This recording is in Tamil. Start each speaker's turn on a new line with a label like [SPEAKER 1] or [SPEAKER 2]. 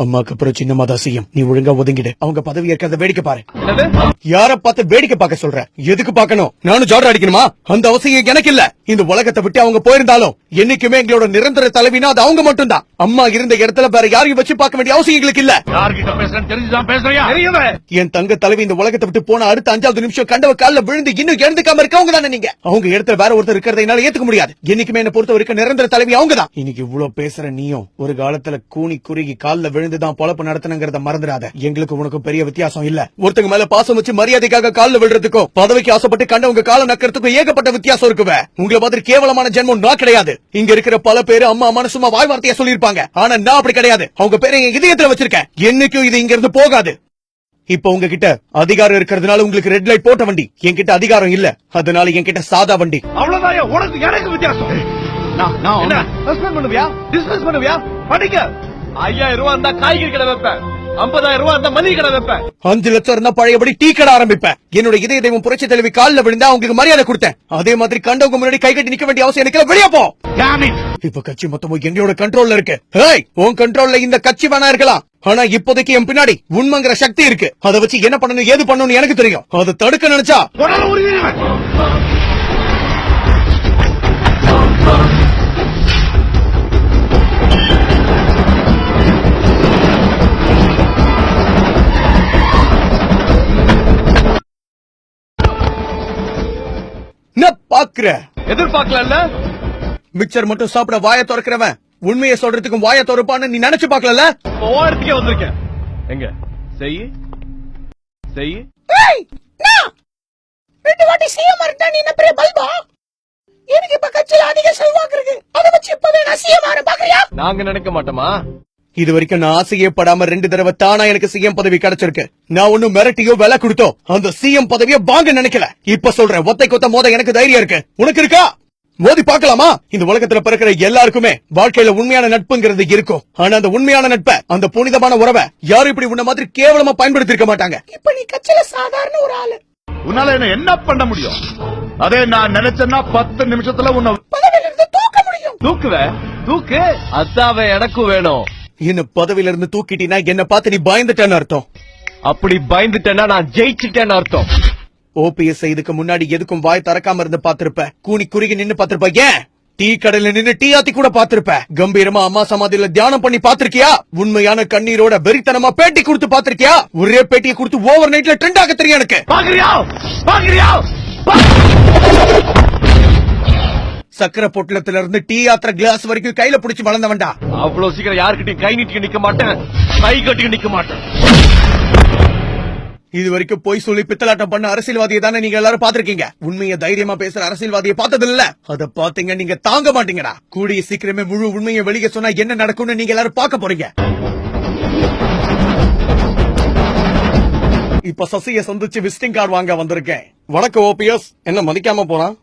[SPEAKER 1] அம்மாக்கு அப்புறம் சின்னம்மா தான் செய்யும். நீ ஒழுங்கா ஒதுங்கிடு. அவங்க பதவி ஏற்கிறத வேடிக்கை பாரு. யார பார்த்து வேடிக்கை பார்க்க சொல்ற? எதுக்கு பார்க்கணும்? நானும் ஜாடர் அடிக்கணுமா? அந்த அவசியம் எனக்கு இல்ல. இந்த உலகத்தை விட்டு அவங்க போயிருந்தாலும் என்னைக்குமே எங்களோட நிரந்தர தலைவினா அது அவங்க மட்டும் தான். அம்மா இருந்த இடத்துல வேற யாரையும் வச்சு பார்க்க வேண்டிய அவசியம் எங்களுக்கு இல்ல. என் தங்க தலைவி இந்த உலகத்தை விட்டு போன அடுத்த 5வது நிமிஷம் கண்டவ கால்ல விழுந்து இன்னும் எழுந்துக்காம இருக்கவங்க தானே நீங்க. அவங்க இடத்துல வேற ஒருத்தர் இருக்கிறத என்னால ஏத்துக்க முடியாது. என்னைக்குமே என்ன பொறுத்த வரைக்கும் நிரந்தர தலைவி அவங்க தான். இன்னைக்கு இவ்வளவு பேசுற நீயும் ஒரு காலத்துல கூனி குறுகி கால்ல விழுந்துதான் பொழப்பு நடத்தணுங்கிறத மறந்துடாத. எங்களுக்கு உனக்கும் பெரிய வித்தியாசம் இல்ல. ஒருத்தங்க மேல பாசம் வச்சு மரியாதைக்காக கால்ல விழுறதுக்கும் பதவிக்கு ஆசைப்பட்டு கண்டவங்க கால நக்கிறதுக்கும் ஏகப்பட்ட வித்தியாசம் இருக்குவே. உங்களை மாதிரி கேவலமான ஜென்மம் நான் கிடையாது. இங்க இருக்கிற பல பேரு அம்மா அம்மா சும்மா வாய் வார்த்தையா சொல்லிருப்பாங்க. ஆனா நான் அப்படி கிடையாது. அவங்க பேரை என் இதயத்துல வச்சிருக்கேன். என்னைக்கும் இது இங்க இருந்து போகாது. இப்ப உங்ககிட்ட அதிகாரம் இருக்கிறதுனால உங்களுக்கு ரெட் லைட் போட்ட வண்டி. என்கிட்ட அதிகாரம் இல்ல, அதனால என்கிட்ட சாதா வண்டி.
[SPEAKER 2] அவ்வளவுதான் உனக்கு எனக்கு வித்தியாசம். படிக்க 5000 ரூபாய் இருந்தா காய்கறி கடை வைப்பேன், 50,000 ரூபாய் இருந்தா மளிகை கடை வைப்பேன்,
[SPEAKER 1] 5 லட்சம் இருந்தா பழையபடி டீ கடை ஆரம்பிப்பேன். என்னோட இதய தெய்வம் புரட்சி தலைவி காலில் விழுந்தா அவங்களுக்கு மரியாதை கொடுத்தேன். அதே மாதிரி கண்டவங்க முன்னாடி கை கட்டி நிக்க வேண்டிய அவசியம் எனக்கு வெளியே போ. இப்ப கட்சி மொத்தமும் எங்களோட கண்ட்ரோல்ல இருக்கு. உன் கண்ட்ரோல்ல இந்த கட்சி வேணா இருக்கலாம், ஆனா இப்போதைக்கு என் பின்னாடி உண்மைங்கிற சக்தி இருக்கு. அதை வச்சு என்ன பண்ணணும் ஏது பண்ணணும் எனக்கு தெரியும். அதை தடுக்க நினைச்சா பாக்குற
[SPEAKER 2] எதிர்பார்க்கல.
[SPEAKER 1] மிக்சர் மட்டும் சாப்பிட வாய திறக்கிறவன் உண்மையை சொல்றதுக்கும் வாய திறப்பான்னு நீ நினைச்சு பாக்கல.
[SPEAKER 2] ஓரத்துக்கே வந்திருக்கேன். எங்க செய்யி செய்யி
[SPEAKER 3] 2 வாட்டி சிஎம் இருந்தா நீ என்ன பெரிய பல்பா? எனக்கு இப்ப கட்சியில அதிக செல்வாக்கு இருக்கு. அதை வச்சு இப்பவே நான் சிஎம் ஆன பாக்குறியா?
[SPEAKER 2] நாங்க நினைக்க மாட்டோமா?
[SPEAKER 1] இது வரைக்கும் நான் ஆசையே படாம 2 தடவை தானா எனக்கு சிஎம் பதவி கிடைச்சிருக்கு. நான் ஒன்னும் மிரட்டியோ விலை கொடுத்தோ அந்த சிஎம் பதவியை வாங்க நினைக்கல. இப்ப சொல்றேன், ஒத்தை கொத்த மோத எனக்கு தைரியம் இருக்கு. உனக்கு இருக்கா? மோதி பாக்கலாமா? இந்த உலகத்துல பிறக்கிற எல்லாருக்குமே வாழ்க்கையில உண்மையான நட்புங்கிறது இருக்கும். ஆனா அந்த உண்மையான நட்பை, அந்த புனிதமான உறவை யாரும் இப்படி உன்ன மாதிரி கேவலமா பயன்படுத்தி இருக்க மாட்டாங்க.
[SPEAKER 3] இப்ப நீ கட்சியில சாதாரண ஒரு ஆளு.
[SPEAKER 2] உன்னால என்ன பண்ண முடியும்? அதே நான் நினைச்சேன்னா 10 நிமிஷத்துல உன்னை
[SPEAKER 3] பதவியில இருந்து தூக்க முடியும்.
[SPEAKER 2] தூக்குவேன். தூக்கு. அதாவே எனக்கும் வேணும்.
[SPEAKER 1] என்ன பதவியில இருந்து தூக்கிட்டீனா என்ன பார்த்து நீ பயந்துட்டேன்னு அர்த்தம்.
[SPEAKER 2] அப்படி பயந்துட்டேன்னா நான் ஜெயிச்சுட்டேன்னு அர்த்தம்.
[SPEAKER 1] ஓபிஎஸ் இதுக்கு முன்னாடி எதுக்கும் வாய் திறக்காம இருந்து பாத்திருப்ப. கூனி குறுகி நின்னு பாத்திருப்ப. ஏன் டீ கடையில நின்னு டீ ஆத்தி கூட பாத்திருப்ப. கம்பீரமா அம்மா சமாதியில தியானம் பண்ணி பாத்திருக்கியா? உண்மையான கண்ணீரோட வெறித்தனமா பேட்டி கொடுத்து பாத்திருக்கியா? ஒரே பேட்டியை கொடுத்து ஓவர் நைட்ல ட்ரெண்ட் ஆக தெரியும் எனக்கு. சக்கரை பொட்டலத்துல இருந்து டீ ஆத்திர கிளாஸ் வரைக்கும் கையில புடிச்சு வளர்ந்தவன்டா.
[SPEAKER 2] அவ்வளவு சீக்கிரம் யாருக்கிட்டையும் கை நீட்டி நிக்க மாட்டேன், கை கட்டி நிக்க மாட்டேன்.
[SPEAKER 1] இது வரைக்கும் போய் சொல்லி பித்தலாட்டம் பண்ண அரசியல்வாதியை தானே நீங்க எல்லாரும் பாத்திருக்கீங்க. உண்மையை தைரியமா பேசுற அரசியல்வாதியை பார்த்தது இல்ல. அத பாத்தீங்க, நீங்க தாங்க மாட்டீங்கடா. கூடிய சீக்கிரமே முழு உண்மையை வெளியே சொன்னா என்ன நடக்கும்னு நீங்க எல்லாரும் பார்க்க போறீங்க. இப்ப சசியை சந்திச்சு விசிட்டிங் கார்டு வாங்க வந்திருக்கேன். வணக்கம் ஓபிஎஸ். என்ன மதிக்காம போறான்?